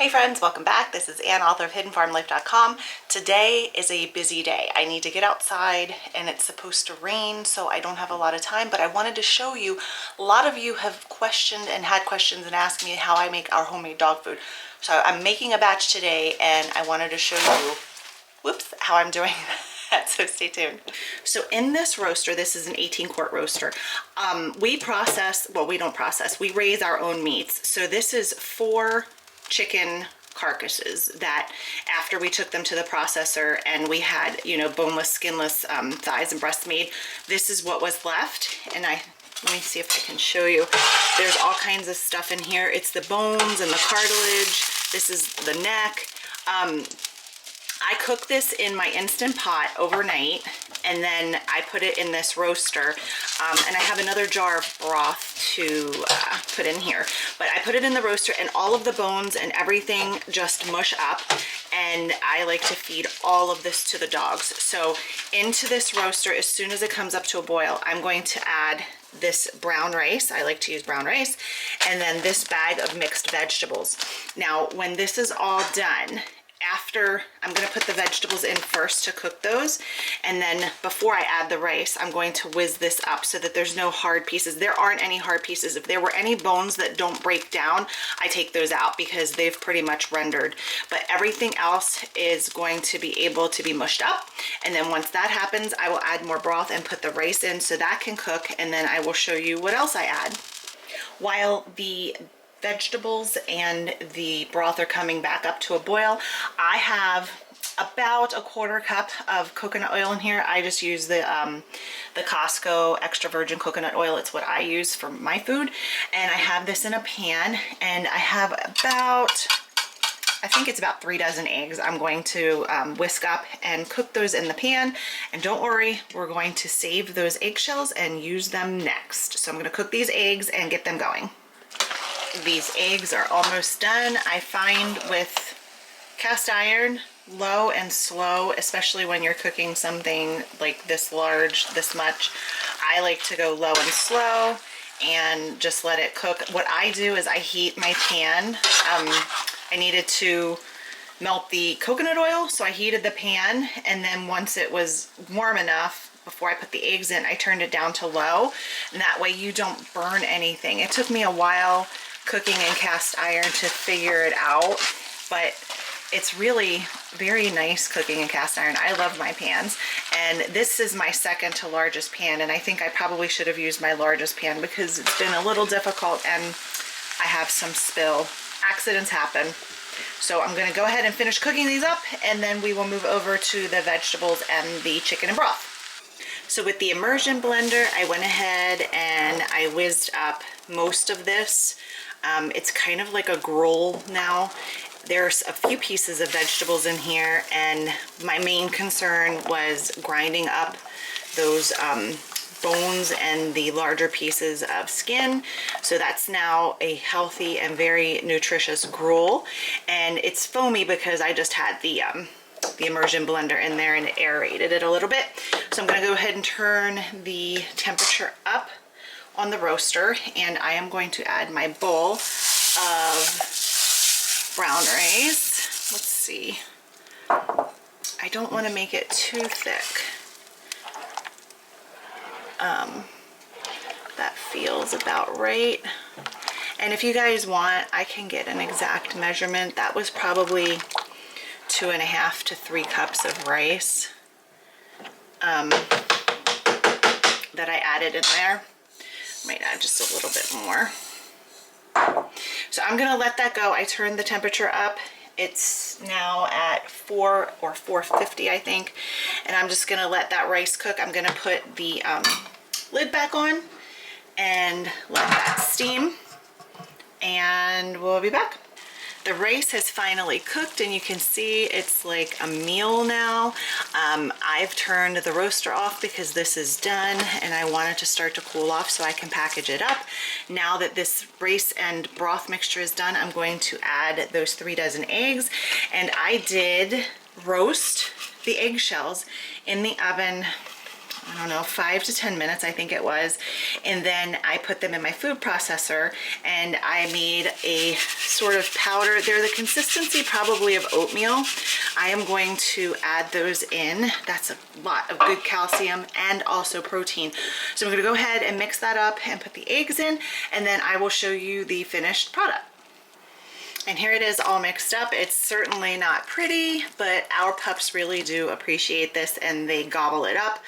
Hey friends, welcome back. This is Ann, author of HiddenFarmLife.com. Today is a busy day. I need to get outside and it's supposed to rain, so I don't have a lot of time, but I wanted to show you, a lot of you have questioned and had questions and asked me how I make our homemade dog food. So I'm making a batch today and I wanted to show you, whoops, how I'm doing that, so stay tuned. So in this roaster, this is an 18-quart roaster, we don't process, we raise our own meats. So this is 4 chicken carcasses that after we took them to the processor and we had, boneless, skinless thighs and breasts made, this is what was left. And let me see if I can show you. There's all kinds of stuff in here. It's the bones and the cartilage. This is the neck. I cook this in my Instant Pot overnight, and then I put it in this roaster, and I have another jar of broth to put in here. But I put it in the roaster and all of the bones and everything just mush up, and I like to feed all of this to the dogs. So into this roaster, as soon as it comes up to a boil, I'm going to add this brown rice. I like to use brown rice, and then this bag of mixed vegetables. Now, when this is all done, after I'm going to put the vegetables in first to cook those, and then before I add the rice, I'm going to whiz this up so that there's no hard pieces. There aren't any hard pieces. If there were any bones that don't break down, I take those out because they've pretty much rendered. But everything else is going to be able to be mushed up. And then once that happens, I will add more broth and put the rice in so that can cook. And then I will show you what else I add. While the vegetables and the broth are coming back up to a boil, I have about a 1/4 cup of coconut oil in here. I just use the Costco extra virgin coconut oil. It's what I use for my food. And I have this in a pan, and I have I think it's about 3 dozen eggs. I'm going to whisk up and cook those in the pan. And don't worry, we're going to save those eggshells and use them next. So I'm going to cook these eggs and get them going. These eggs are almost done. I find with cast iron, low and slow, especially when you're cooking something like this large, this much, I like to go low and slow and just let it cook. What I do is I heat my pan. I needed to melt the coconut oil, so I heated the pan, and then once it was warm enough, before I put the eggs in, I turned it down to low, and that way you don't burn anything. It took me a while cooking in cast iron to figure it out, but it's really very nice cooking in cast iron. I love my pans, and this is my second to largest pan, and I think I probably should have used my largest pan because it's been a little difficult and I have some spill. Accidents happen. So I'm going to go ahead and finish cooking these up, and then we will move over to the vegetables and the chicken and broth. So with the immersion blender, I went ahead and I whizzed up most of this. It's kind of like a gruel now. There's a few pieces of vegetables in here, and my main concern was grinding up those bones and the larger pieces of skin. So that's now a healthy and very nutritious gruel, and it's foamy because I just had the immersion blender in there and it aerated it a little bit. So I'm going to go ahead and turn the temperature up on the roaster, and I am going to add my bowl of brown rice. Let's see. I don't want to make it too thick. That feels about right. And if you guys want, I can get an exact measurement. That was probably 2.5 to 3 cups of rice that I added in there. Might add just a little bit more. So I'm gonna let that go. I turned the temperature up. It's now at 4 or 450, I think. And I'm just gonna let that rice cook. I'm gonna put the lid back on and let that steam, and we'll be back. The rice has finally cooked, and you can see it's like a meal now. I've turned the roaster off because this is done, and I want it to start to cool off so I can package it up. Now that this rice and broth mixture is done, I'm going to add those 3 dozen eggs, and I did roast the eggshells in the oven I don't know, 5 to 10 minutes, I think it was. And then I put them in my food processor and I made a sort of powder. They're the consistency probably of oatmeal. I am going to add those in. That's a lot of good calcium and also protein. So I'm gonna go ahead and mix that up and put the eggs in, and then I will show you the finished product. And here it is all mixed up. It's certainly not pretty, but our pups really do appreciate this and they gobble it up.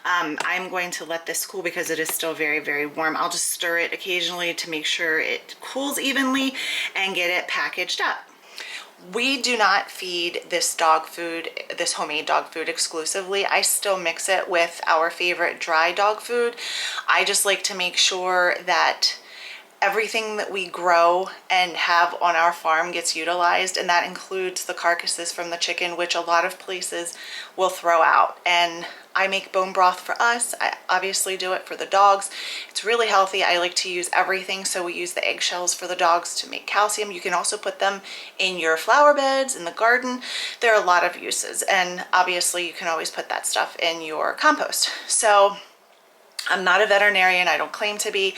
I'm going to let this cool because it is still very, very warm. I'll just stir it occasionally to make sure it cools evenly and get it packaged up. We do not feed this dog food, this homemade dog food exclusively. I still mix it with our favorite dry dog food. I just like to make sure that everything that we grow and have on our farm gets utilized, and that includes the carcasses from the chicken, which a lot of places will throw out. And I make bone broth for us. I obviously do it for the dogs. It's really healthy. I like to use everything, so we use the eggshells for the dogs to make calcium. You can also put them in your flower beds, in the garden. There are a lot of uses, and obviously you can always put that stuff in your compost. So I'm not a veterinarian. I don't claim to be.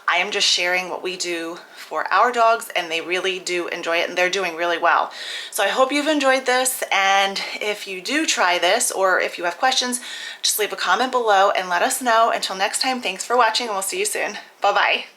I am just sharing what we do for our dogs, and they really do enjoy it, and they're doing really well. So I hope you've enjoyed this, and if you do try this, or if you have questions, just leave a comment below and let us know. Until next time, thanks for watching, and we'll see you soon. Bye-bye.